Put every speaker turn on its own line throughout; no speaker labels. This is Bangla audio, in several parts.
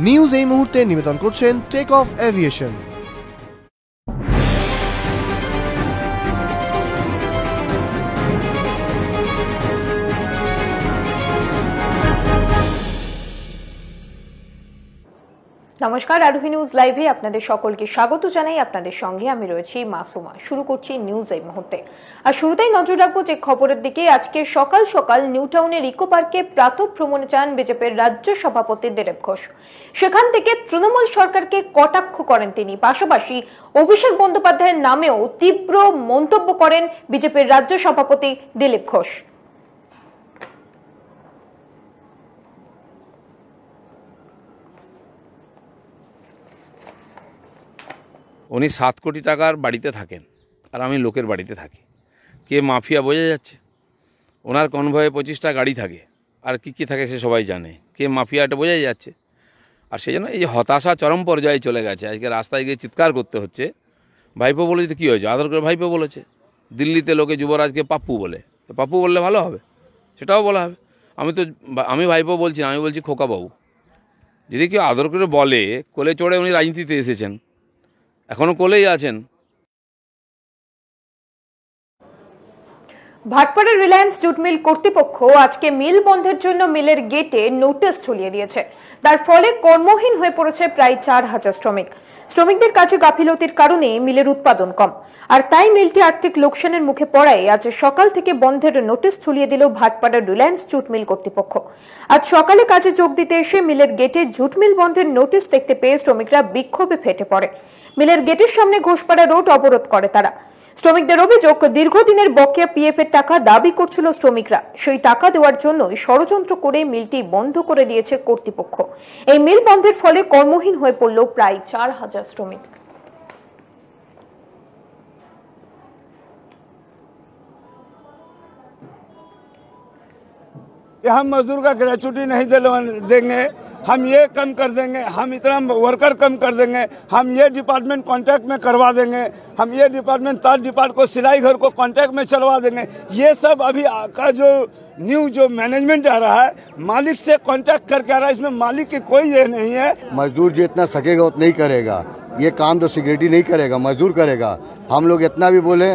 নিউজ এই মুহূর্তে নিবেদন করছেন টেক অফ এভিয়েশন।
নমস্কার, আরোহী নিউজ লাইভে আপনাদের সকলকে স্বাগত জানাই। আপনাদের সঙ্গে আমি রয়েছি মাসুমা। শুরু করছি নিউজ এই মুহূর্তে। আর শুরুতেই নজর রাখবো যে খবরের দিকে। আজকে সকাল সকাল নিউ টাউনের ইকো পার্কে প্রাতঃ ভ্রমণে যান বিজেপির রাজ্য সভাপতি দিলীপ ঘোষ। সেখান থেকে তৃণমূল সরকারকে কটাক্ষ করেন তিনি। পাশাপাশি অভিষেক বন্দ্যোপাধ্যায়ের নামেও তীব্র মন্তব্য করেন বিজেপির রাজ্য সভাপতি দিলীপ ঘোষ।
উনি 7 কোটি টাকার বাড়িতে থাকেন আর আমি লোকের বাড়িতে থাকি। কে মাফিয়া বোঝা যাচ্ছে? ওনার কনভয়ে 25টা গাড়ি থাকে আর কি থাকে সে সবাই জানে। কে মাফিয়া এটা বোঝাই যাচ্ছে। আর সেই জন্য এই যে হতাশা চরম পর্যায়ে চলে গেছে। আজকে রাস্তায় গিয়ে চিৎকার করতে হচ্ছে। ভাইপো বলেছে তো কী হয়েছে? আদর করে ভাইপো বলেছে। দিল্লিতে লোকে যুবরাজকে পাপ্পু বলে, তো পাপ্পু বললে ভালো হবে, সেটাও বলা হবে। আমি ভাইপো বলছি না, আমি বলছি খোকাবাবু। যদি কেউ আদর করে বলে, কোলে চড়ে উনি রাজনীতিতে এসেছেন, এখনো কোলেই আছেন।
ভাটপাড়ার রিলায়েন্স জুট মিল কর্তৃপক্ষ আজকে মিল বন্ধের জন্য মিলের গেটে নোটিশ ঝুলিয়ে দিয়েছে। তার ফলে কর্মহীন হয়ে পড়েছে প্রায় 4000 শ্রমিক। শ্রমিকদের কাছে গাফিলতির কারণে মিলের উৎপাদন কম, আর তাই মিলটি আর্থিক লোকসানের মুখে পড়ায় আজ সকাল থেকে বন্ধের নোটিশ ঝুলিয়ে দিল ভাটপাড়ার রিলায়েন্স জুট মিল কর্তৃপক্ষ। আজ সকালে কাজে যোগ দিতে এসে মিলের গেটে জুট মিল বন্ধের নোটিশ দেখতে পেয়ে শ্রমিকরা বিক্ষোভে ফেটে পড়ে। মিলের গেটের সামনে ঘোষপাড়া রোড অবরোধ করে তারা। শ্রমিকদের অভিযোগ, দীর্ঘদিনের বকেয়া পিএফ এর টাকা দাবি করছিল শ্রমিকরা। সেই টাকা দেওয়ার জন্য ষড়যন্ত্র করে মিলটি বন্ধ করে দিয়েছে কর্তৃপক্ষ। এই মিল বন্ধের ফলে কর্মহীন হয়ে পড়ল প্রায় 4000 শ্রমিক।
हम मजदूर का ग्रेचुटी नहीं देंगे, हम ये कम कर देंगे, हम इतना वर्कर कम कर देंगे, हम ये डिपार्टमेंट कॉन्ट्रैक्ट में करवा देंगे, हम ये डिपार्टमेंट तार डिपार्ट को सिलाई घर को कॉन्ट्रैक्ट में चलवा देंगे। ये सब अभी का जो मैनेजमेंट आ रहा है, मालिक से कॉन्ट्रैक्ट करके आ रहा है। इसमें मालिक की कोई ये नहीं है।
मजदूर जितना सकेगा उतना ही करेगा। ये काम तो सिक्योरिटी नहीं करेगा, मजदूर करेगा। हम लोग इतना भी बोले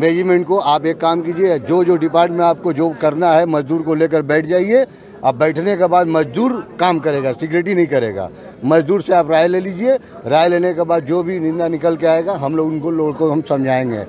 मैनेजमेंट को, आप एक काम कीजिए, जो डिपार्टमेंट में आपको जो करना है मजदूर को लेकर बैठ जाइए। अब बैठने के बाद मजदूर काम करेगा, सिक्योरिटी नहीं करेगा। मजदूर से आप राय ले लीजिए, राय लेने के बाद जो भी निंदा निकल के आएगा हम लोग उनको हम समझाएंगे।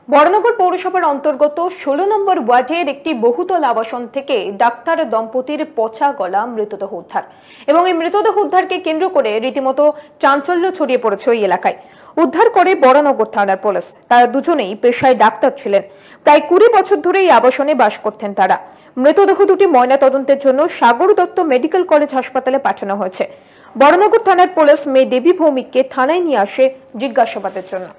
বড়নগর পৌরসভার অন্তর্গত 16 নম্বর ওয়ার্ডের একটি বহুতল আবাসন থেকে ডাক্তার দম্পতির পচা গলা মৃতদেহ উদ্ধার, এবং এই মৃতদেহ উদ্ধারকে কেন্দ্র করে রীতিমতো চাঞ্চল্য ছড়িয়ে পড়েছে ওই এলাকায়। উদ্ধার করে বড়নগর থানার পুলিশ। তারা দুজনেই পেশায় ডাক্তার ছিলেন। প্রায় 20 বছর ধরে এই আবাসনে বাস করতেন তারা। মৃতদেহ দুটি ময়নাতদন্তের জন্য সাগর দত্ত মেডিকেল কলেজ হাসপাতালে পাঠানো হয়েছে। বড়নগর থানার পুলিশ মেয়ে দেবী ভৌমিককে থানায় নিয়ে আসে জিজ্ঞাসাবাদের জন্য।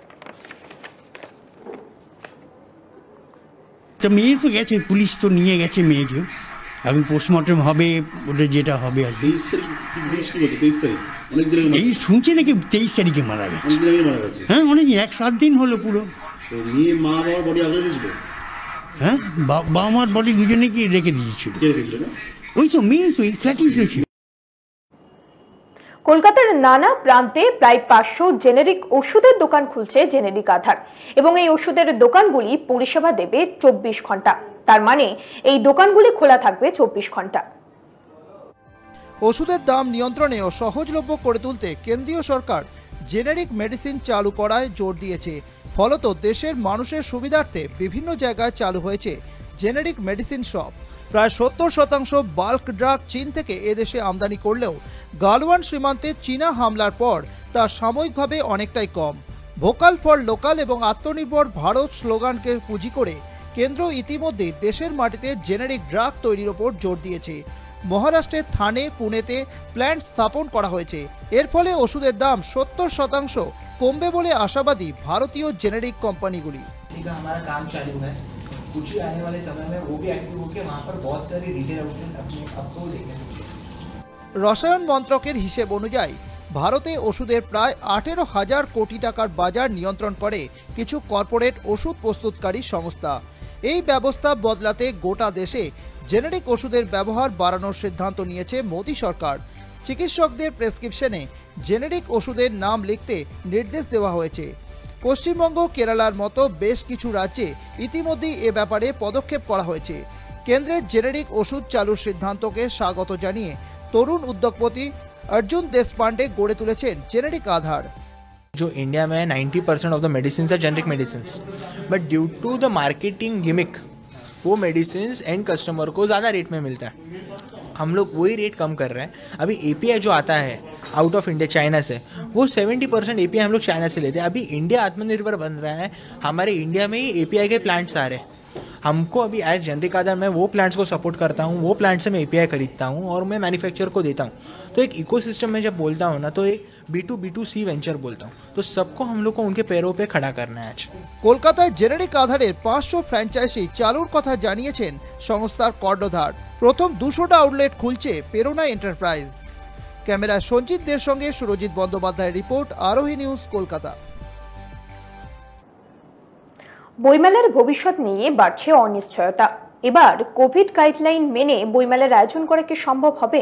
তো মেয়ের তো গেছে, পুলিশ তো নিয়ে গেছে মেয়েকে। এখন পোস্টমর্টম হবে, ওটা যেটা হবে আর কি। এই শুনছি নাকি 23 তারিখে মারা গেছে। হ্যাঁ, অনেকদিন, 1-7 দিন হলো পুরো। হ্যাঁ, বাবা মার বডি দুজনে কি রেখে দিয়েছিল। ওই তো মেয়ে তো এই ফ্ল্যাটেই ছিল।
কলকাতার নানা প্রান্তে প্রায় 500 জেনেরিক ওষুধের দোকান খুলছে জেনেরিক আধার, এবং এই ওষুধের দোকানগুলি পরিষেবা দেবে 24 ঘন্টা। তার মানে এই দোকানগুলি খোলা থাকবে 24 ঘন্টা।
ওষুধের দাম নিয়ন্ত্রণে ও সহজলভ্য করে তুলতে কেন্দ্রীয় সরকার জেনেরিক মেডিসিন চালু করায় জোর দিয়েছে। ফলত দেশের মানুষের সুবিধার্থে বিভিন্ন জায়গায় চালু হয়েছে জেনেরিক মেডিসিন শপ। প্রায় 70% বাল্ক ড্রাগ চীন থেকে এদেশে আমদানি করলেও গালওয়ান সীমান্তে চীনা হামলার পর তা সাময়িকভাবে অনেকটাই কম। ভোকাল ফর লোকাল এবং আত্মনির্ভর ভারত স্লোগানকে পুঁজি করে কেন্দ্র ইতিমধ্যে দেশের মাটিতে জেনেরিক ড্রাগ তৈরির ওপর জোর দিয়েছে। মহারাষ্ট্রের থানে, পুনেতে প্ল্যান্ট স্থাপন করা হয়েছে। এর ফলে ওষুধের দাম 70% কমবে বলে আশাবাদী ভারতীয় জেনেরিক কোম্পানিগুলি।
कुछ ही आने वाले समय में वो भी एक्टिव होकर वहाँ पर बहुत सारी रिटेल आउटलेट अपने आप को लेकर।
রসায়ন মন্ত্রকের হিসেব অনুযায়ী ভারতে ওষুধের প্রায় 18,000 কোটি টাকার বাজার নিয়ন্ত্রণ করে কিছু কর্পোরেট ওষুধ প্রস্তুতকারী সংস্থা। এই ব্যবস্থা বদলাতে গোটা দেশে জেনেরিক ওষুধের ব্যবহার বাড়ানোর সিদ্ধান্ত নিয়েছে মোদী সরকার। চিকিৎসকদের প্রেসক্রিপশনে জেনেরিক ওষুধের নাম লিখতে নির্দেশ দেওয়া হয়েছে। পশ্চিমবঙ্গ, কেরালার মতো বেশ কিছু রাজ্যে ইতিমধ্যেই এ ব্যাপারে পদক্ষেপ করা হয়েছে। কেন্দ্রের জেনেরিক ওষুধ চালুর সিদ্ধান্তকে স্বাগত জানিয়ে তরুণ উদ্যোগপতি अर्जुन देशपांडे गड़े तुलेছেন जेनेरिक आधार।
जो इंडिया में 90% ऑफ द मेडिसिन है generic medicine, but due to the marketing gimmick वो मेडिसिन एंड कस्टमर को ज़्यादा रेट में मिलता है। हम लोग वही रेट कम कर रहे हैं। अभी एपीआई जो आता है आउट ऑफ इंडिया चाइना से, वो 70% एपीआई हम लोग चाइना से लेते हैं। अभी इंडिया आत्मनिर्भर बन रहा है, हमारे इंडिया में ही एपीआई के प्लांट्स आ रहे हैं। हमको अभी एज जेनेरिक आधार मैं वो प्लांट्स को सपोर्ट करता हूँ, वो प्लांट से मैं एपीआई खरीदता हूँ और मैं मैन्युफैक्चरर को देता हूँ। तो एक इकोसिस्टम में जब बोलता हूँ ना, तो एक B2B2C वेंचर बोलता हूँ। तो सबको हम लोग को उनके पैरों पे खड़ा करना है। आज
কলকাতায় জেনেরিক আধারের 500 ফ্র্যাঞ্চাইজি চালুর কথা জানিয়েছেন সংস্থার কর্ণধার। প্রথম 200টা আউটলেট খুলছে প্রেরণা এন্টারপ্রাইজ। ক্যামেরা সঞ্জিত দের সঙ্গে সুরজিৎ বন্দ্যোপাধ্যায়ের রিপোর্ট, আরোহী নিউজ, কলকাতা।
বইমেলার ভবিষ্যৎ নিয়ে বাড়ছে অনিশ্চয়তা। এবার কোভিড গাইডলাইন মেনে বইমেলার আয়োজন করা কি সম্ভব হবে?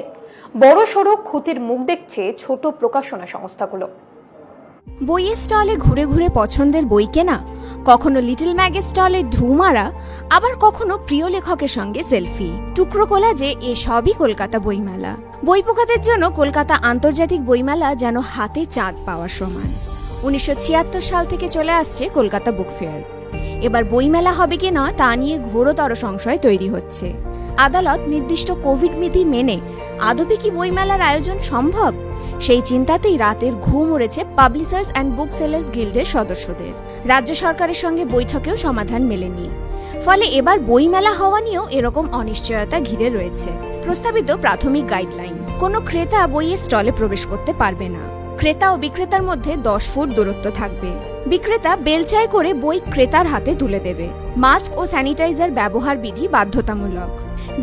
বড় সড়ো ক্ষতির মুখ দেখছে ছোট প্রকাশনা সংস্থাগুলো।
বইয়ের স্টলে ঘুরে ঘুরে পছন্দের বই কেনা, কখনো লিটল ম্যাগের স্টলে ঢু মারা, আবার কখনো প্রিয় লেখকের সঙ্গে সেলফি, টুকরো কোলাজে এসবই কলকাতা বইমেলা। বই পোকাদের জন্য কলকাতা আন্তর্জাতিক বইমেলা যেন হাতে চাঁদ পাওয়ার সমান। 1976 সাল থেকে চলে আসছে কলকাতা বুক ফেয়ার। এবার বইমেলা হবে কি না তা নিয়ে ঘোরতর সংশয় তৈরি হচ্ছে। আদালত নির্দিষ্ট কোভিড বিধি মেনে আদবে কি বইমেলার আয়োজন সম্ভব, সেই চিন্তাতেই রাতের ঘুম উড়েছে পাবলিশার্স অ্যান্ড বুক সেলার্স গিল্ডের সদস্যদের। রাজ্য সরকারের সঙ্গে বৈঠকেও সমাধান মেলেনি। ফলে এবার বইমেলা হওয়া নিয়েও এরকম অনিশ্চয়তা ঘিরে রয়েছে। প্রস্তাবিত প্রাথমিক গাইডলাইন: কোনো ক্রেতা বইয়ের স্টলে প্রবেশ করতে পারবে না। ক্রেতা ও বিক্রেতার মধ্যে 10 ফুট দূরত্ব থাকবে। বিক্রেতা বেলচাই করে বই ক্রেতার হাতে তুলে দেবে। মাস্ক ও স্যানিটাইজার ব্যবহার বিধি বাধ্যতামূলক।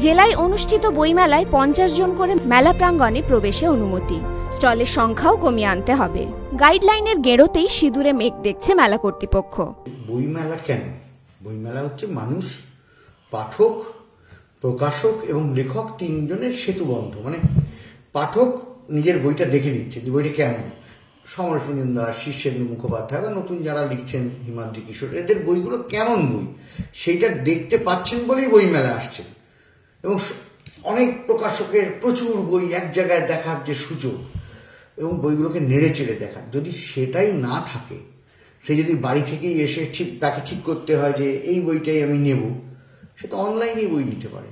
জেলায় অনুষ্ঠিত বইমেলায় 50 জন করে মেলা প্রাঙ্গণে প্রবেশে অনুমতি। স্টলের সংখ্যাও কমিয়ে আনতে হবে। গাইডলাইনের গেড়োতেই সিঁদুরে মেঘ দেখছে মেলা কর্তৃপক্ষ।
বইমেলা কেন? বইমেলা হচ্ছে মানুষ, পাঠক, প্রকাশক এবং লেখক তিনজনের সেতুবন্ধ। মানে পাঠক নিজের বইটা দেখে নিচ্ছে যে বইটা কেমন। সমরেশ মজুমদার, শীর্ষেন্দু মুখোপাধ্যায় বা নতুন যারা লিখছেন হিমাদ্রি কিশোর, এদের বইগুলো কেমন বই সেইটা দেখতে পাচ্ছেন বলেই বইমেলা আসছেন। এবং অনেক প্রকাশকের প্রচুর বই এক জায়গায় দেখার যে সুযোগ এবং বইগুলোকে নেড়ে চেড়ে দেখার, যদি সেটাই না থাকে, সে যদি বাড়ি থেকেই এসে তাকে ঠিক করতে হয় যে এই বইটাই আমি নেব, সে তো অনলাইনেই বই নিতে পারে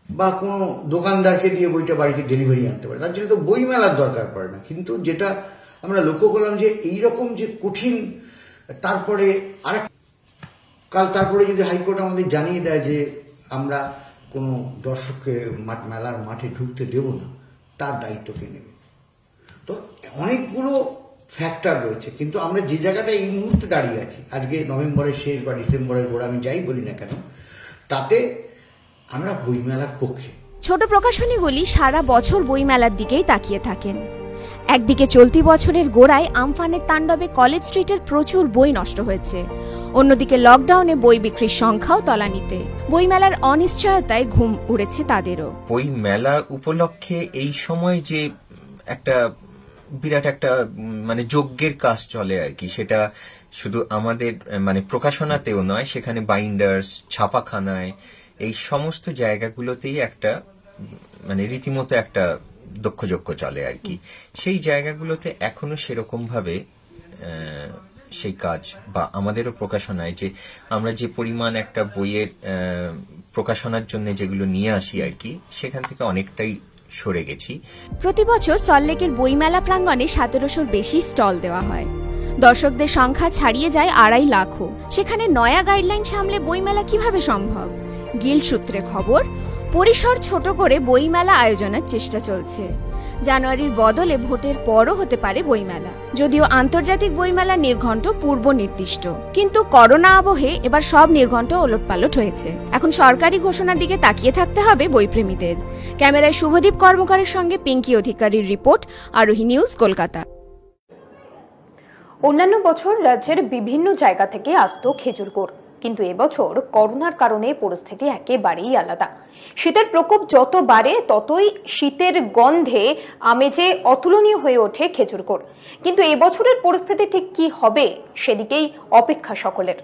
বা কোনো দোকানদারকে দিয়ে বইটা বাড়িতে ডেলিভারি আনতে পারে। তার জন্য তো বই মেলার দরকার পড়ে না। কিন্তু যেটা আমরা লক্ষ্য করলাম যে এইরকম যে কঠিন, তারপরে তারপরে যদি হাইকোর্ট আমাদের জানিয়ে দেয় যে আমরা কোনো দর্শককে মেলার মাঠে ঢুকতে দেব না, তার দায়িত্ব কে নেবে? তো অনেকগুলো ফ্যাক্টর রয়েছে। কিন্তু আমরা যে জায়গাটা এই মুহূর্তে দাঁড়িয়ে আছি, আজকে নভেম্বরের শেষ বা ডিসেম্বরের গোড়া, আমি যাই বলি না কেন, তাতে আমরা বইমেলার পক্ষে।
ছোট প্রকাশনীগুলি সারা বছর বইমেলার দিকেই তাকিয়ে থাকেন। একদিকে চলতি বছরের গোড়ায় আমফানের তাণ্ডবে কলেজ স্ট্রিটের প্রচুর বই নষ্ট হয়েছে, অন্যদিকে লকডাউনে বই বিক্রির সংখ্যাও তলানিতে। বইমেলার অনিশ্চয়তায় ঘুম উড়েছে তাদেরও।
বইমেলা উপলক্ষে এই সময় যে একটা বিরাট একটা মানে যজ্ঞের কাজ চলে আর কি, সেটা শুধু আমাদের মানে প্রকাশনাতেও নয়, সেখানে বাইন্ডার্স, ছাপাখানায়, এই সমস্ত জায়গাগুলোতেই একটা মানে রীতিমতো একটা দক্ষযজ্ঞ চলে আর কি। সেই জায়গাগুলোতে এখনো সেরকম ভাবে সেই কাজ বা আমাদেরও প্রকাশনায় যে আমরা যে পরিমাণ একটা বইয়ের প্রকাশনার জন্য যেগুলো নিয়ে আসি আর কি, সেখান থেকে অনেকটাই সরে গেছি।
প্রতি বছর সল্টলেকের বইমেলা প্রাঙ্গণে 1700-র বেশি স্টল দেওয়া হয়। দর্শকদের সংখ্যা ছাড়িয়ে যায় 2.5 লাখও। সেখানে নয়া গাইডলাইন সামলে বইমেলা কিভাবে সম্ভব? গিল্ড সূত্রে খবর, পরিসর ছোট করে বইমেলা আয়োজনের চেষ্টা চলছে। জানুয়ারির বদলে ভোটের পরও হতে পারে বইমেলা। যদিও আন্তর্জাতিক বইমেলা নির্ঘণ্ট পূর্ব নির্দিষ্ট, কিন্তু করোনা আবহে এবার সব নির্ঘণ্ট ওলটপালট হয়েছে। এখন সরকারি ঘোষণার দিকে তাকিয়ে থাকতে হবে বইপ্রেমীদের। ক্যামেরায় শুভদীপ কর্মকারের সঙ্গে পিঙ্কি অধিকারীর রিপোর্ট, আরোহী নিউজ, কলকাতা।
অন্যান্য বছর রাজ্যের বিভিন্ন জায়গা থেকে আসতো খেজুর গুড়, কিন্তু এবছর করোনার কারণে পরিস্থিতি একেবারেই আলাদা। শীতের প্রকোপ যত বাড়ে ততই শীতের গন্ধে আমেজে অতুলনীয় হয়ে ওঠে খেজুর গুড়। কিন্তু এবছরের পরিস্থিতি ঠিক কি হবে সেদিকেই অপেক্ষা সকলের।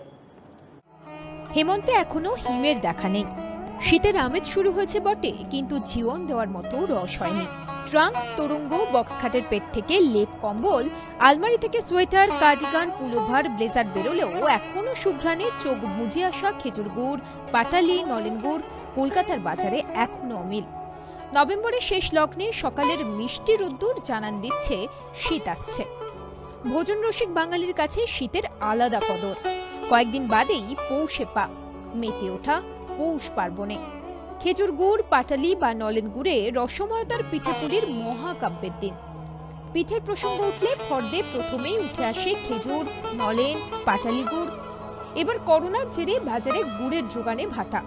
হেমন্তে এখনো হিমের দেখা নেই। শীতের আমেজ শুরু হয়েছে বটে, কিন্তু জীবন দেওয়ার মতো রস হয়নি। ট্রাঙ্ক, তরঙ্গ, বক্স খাটের পেট থেকে লেপ কম্বল, আলমারি থেকে সোয়েটার, কার্ডিগান, পুলোভার, ব্লেজার বেরোলেও এখনো সুঘ্রাণে চোখ বুজে আসা খেজুর গুড়, পাটালি, নলেন গুড় কলকাতার বাজারে এখনো অমিল। নভেম্বরের শেষ লগ্নে সকালের মিষ্টি রোদ্দুর জানান দিচ্ছে শীত আসছে। ভোজন রসিক বাঙালির কাছে শীতের আলাদা কদর। কয়েকদিন বাদেই পৌষে পা, মেতে ওঠা পৌষ পার্বণে। খেজুর গুড়, পাটালি বা নলেন গুড়ে রসময়তার পিঠেপুলির মহাকাব্যের দিন। পিঠের প্রসঙ্গ উঠলে ফর্দে প্রথমেই উঠে আসে খেজুর, নলেন, পাটালি গুড়। এবার করোনার জেরে বাজারে গুড়ের যোগানে ভাটা।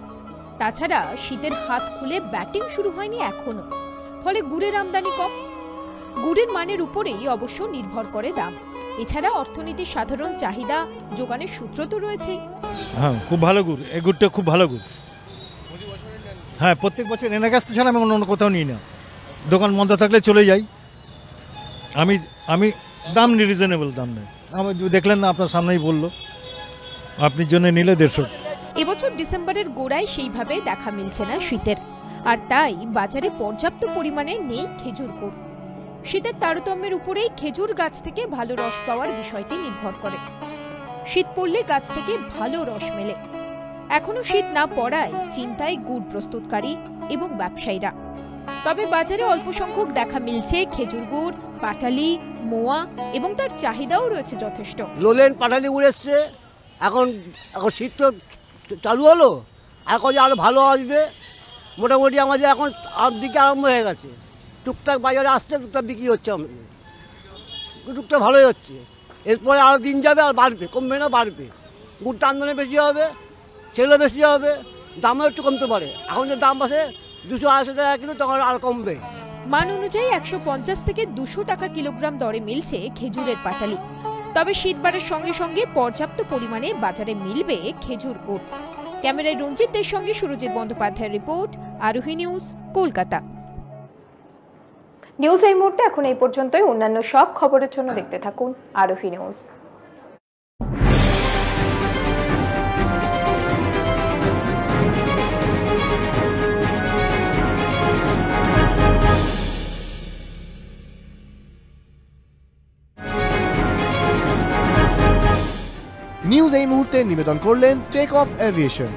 তাছাড়া শীতের হাত খুলে ব্যাটিং শুরু হয়নি এখনো, ফলে গুড়ের আমদানি কম। গুড়ের মানের উপরেই অবশ্য নির্ভর করে দাম। এছাড়া অর্থনীতির সাধারণ চাহিদা যোগানের সূত্র তো রয়েছে।
হ্যাঁ, খুব ভালো গুড়, এই গুড়টা খুব ভালো গুড়। হ্যাঁ, প্রত্যেক বছর এনার কাছ থেকে ছাড়া আমি অন্য কোথাও নিই না। দোকান বন্ধ থাকলে চলে যাই। আমি দাম রিজনেবল দাম নেই। আমি দেখলেন না, আপনার সামনেই বললো, আপনি জন্য নিলে 150।
এবছর ডিসেম্বরের গোড়ায় সেইভাবে দেখা মিলছে না শীতের, আর তাই বাজারে পর্যাপ্ত পরিমাণে নেই খেজুর গুড়। শীতের তারতম্যের উপরেই খেজুর গাছ থেকে ভালো রস পাওয়ার বিষয়টি নির্ভর করে। শীত পড়লে গাছ থেকে ভালো রস মেলে। এখনো শীত না পড়ায় চিন্তায় গুড় প্রস্তুতকারী এবং ব্যবসায়ীরা। তবে বাজারে অল্প সংখ্যক দেখা মিলছে খেজুর গুড়, পাটালি, মোয়া, এবং তার চাহিদাও রয়েছে যথেষ্ট।
লোলেন পাটালি গুড় এসছে, এখন শীত তো চালু হলো, এখন আরো ভালো আসবে। মোটামুটি আমাদের এখন দিকে আরম্ভ হয়ে গেছে। টুকটাক বাজারে আসছে, টুকটাক বিক্রি হচ্ছে, আমাদের টুকটাক ভালোই হচ্ছে। এরপরে আরও দিন যাবে, আর বাড়বে, কমবে না বাড়বে। গুড়টা আমদানি বেশি হবে, সেলও বেশি হবে, দামও একটু কমতে পারে। এখন যে দাম আছে 200-250 টাকা কিলো, তখন আর কমবে।
মান অনুযায়ী 150 থেকে 200 টাকা কিলোগ্রাম দরে মিলছে খেজুরের পাটালি। তবে শীত বাড়ার সঙ্গে সঙ্গে পর্যাপ্ত পরিমাণে বাজারে মিলবে খেজুর গুড়। ক্যামেরায় রঞ্জিতদের সঙ্গে সুরজিৎ বন্দ্যোপাধ্যায়ের রিপোর্ট, আরোহী নিউজ, কলকাতা।
নিউজ এই মুহূর্তে এখন এই পর্যন্তই। অন্যান্য সব খবরের জন্য দেখতে থাকুন আরোহী নিউজ।
নিউজ এই মুহূর্তে নিবেদন করলেন টেক অফ এভিয়েশন।